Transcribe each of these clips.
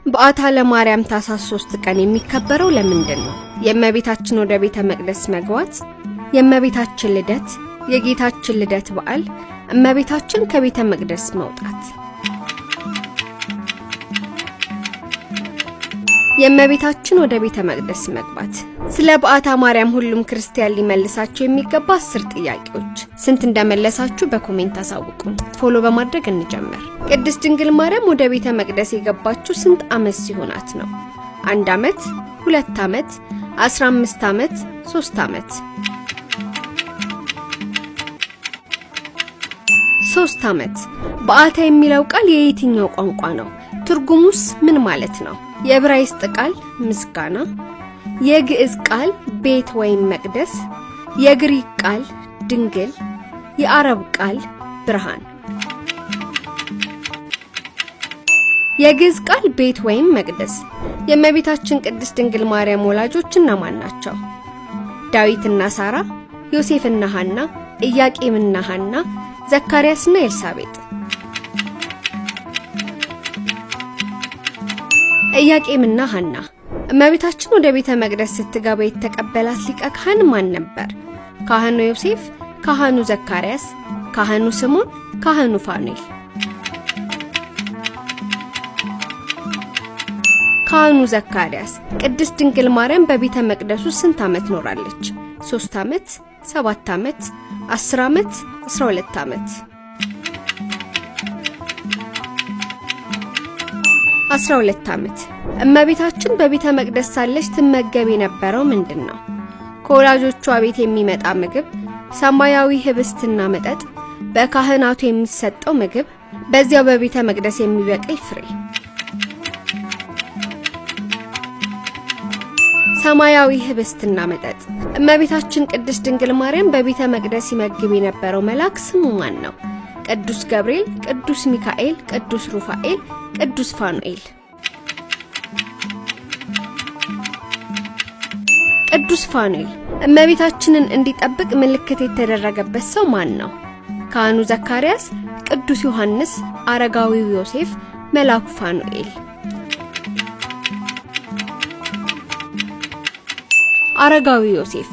በዓታ ለማርያም ታኅሳስ 3 ቀን የሚከበረው ለምንድን ነው? የእመቤታችን ወደ ቤተ መቅደስ መግባት፣ የእመቤታችን ልደት፣ የጌታችን ልደት በዓል፣ እመቤታችን ከቤተ መቅደስ መውጣት። የእመቤታችን ወደ ቤተ መቅደስ መግባት። ስለ በዓታ ማርያም ሁሉም ክርስቲያን ሊመልሳቸው የሚገባ 10 ጥያቄዎች። ስንት እንደመለሳችሁ በኮሜንት አሳውቁን። ፎሎ በማድረግ እንጀምር። ቅድስት ድንግል ማርያም ወደ ቤተ መቅደስ የገባችው ስንት ዓመት ሲሆናት ነው? 1 ዓመት፣ 2 ዓመት፣ 15 ዓመት፣ 3 ዓመት? 3 ዓመት። በዓታ የሚለው ቃል የየትኛው ቋንቋ ነው? ትርጉሙስ ምን ማለት ነው? የዕብራይስጥ ቃል ምስጋና፣ የግዕዝ ቃል ቤት ወይም መቅደስ፣ የግሪክ ቃል ድንግል፣ የአረብ ቃል ብርሃን። የግዕዝ ቃል ቤት ወይም መቅደስ። የእመቤታችን ቅድስት ድንግል ማርያም ወላጆች እነማን ናቸው? ዳዊትና ሳራ፣ ዮሴፍና ሐና፣ ኢያቄምና ሐና፣ ዘካርያስና ኤልሳቤጥ። ኢያቄምና ሐና። እመቤታችን ወደ ቤተ መቅደስ ስትገባ የተቀበላት ሊቀ ካህን ማን ነበር? ካህኑ ዮሴፍ፣ ካህኑ ዘካርያስ፣ ካህኑ ስምዖን፣ ካህኑ ፋኑኤል? ካህኑ ዘካርያስ። ቅድስት ድንግል ማርያም በቤተ መቅደሱ ስንት ዓመት ኖራለች? 3 ዓመት፣ 7 ዓመት፣ 10 ዓመት፣ 12 ዓመት? 12 ዓመት። እመቤታችን በቤተ መቅደስ ሳለች ትመገብ የነበረው ምንድን ነው? ከወላጆቿ ቤት የሚመጣ ምግብ፣ ሰማያዊ ህብስትና መጠጥ፣ በካህናቱ የሚሰጠው ምግብ፣ በዚያው በቤተ መቅደስ የሚበቅል ፍሬ? ሰማያዊ ህብስትና መጠጥ። እመቤታችን ቅድስት ድንግል ማርያም በቤተ መቅደስ ይመግብ የነበረው መልአክ ስሙ ማን ነው? ቅዱስ ገብርኤል፣ ቅዱስ ሚካኤል፣ ቅዱስ ሩፋኤል፣ ቅዱስ ፋኑኤል? ቅዱስ ፋኑኤል። እመቤታችንን እንዲጠብቅ ምልክት የተደረገበት ሰው ማን ነው? ካህኑ ዘካርያስ፣ ቅዱስ ዮሐንስ፣ አረጋዊው ዮሴፍ፣ መልአኩ ፋኑኤል? አረጋዊ ዮሴፍ።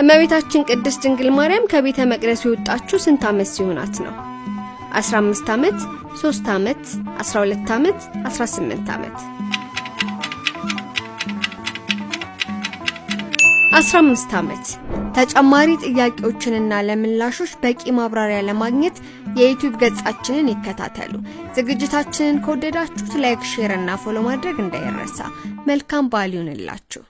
እመቤታችን ቅድስት ድንግል ማርያም ከቤተ መቅደስ የወጣችው ስንት ዓመት ሲሆናት ነው? 15 ዓመት፣ 3 ዓመት፣ 12 ዓመት፣ 18 ዓመት? 15 ዓመት። ተጨማሪ ጥያቄዎችንና ለምላሾች በቂ ማብራሪያ ለማግኘት የዩቲዩብ ገጻችንን ይከታተሉ። ዝግጅታችንን ከወደዳችሁት ላይክ፣ ሼር እና ፎሎ ማድረግ እንዳይረሳ። መልካም በዓል ይሁንላችሁ።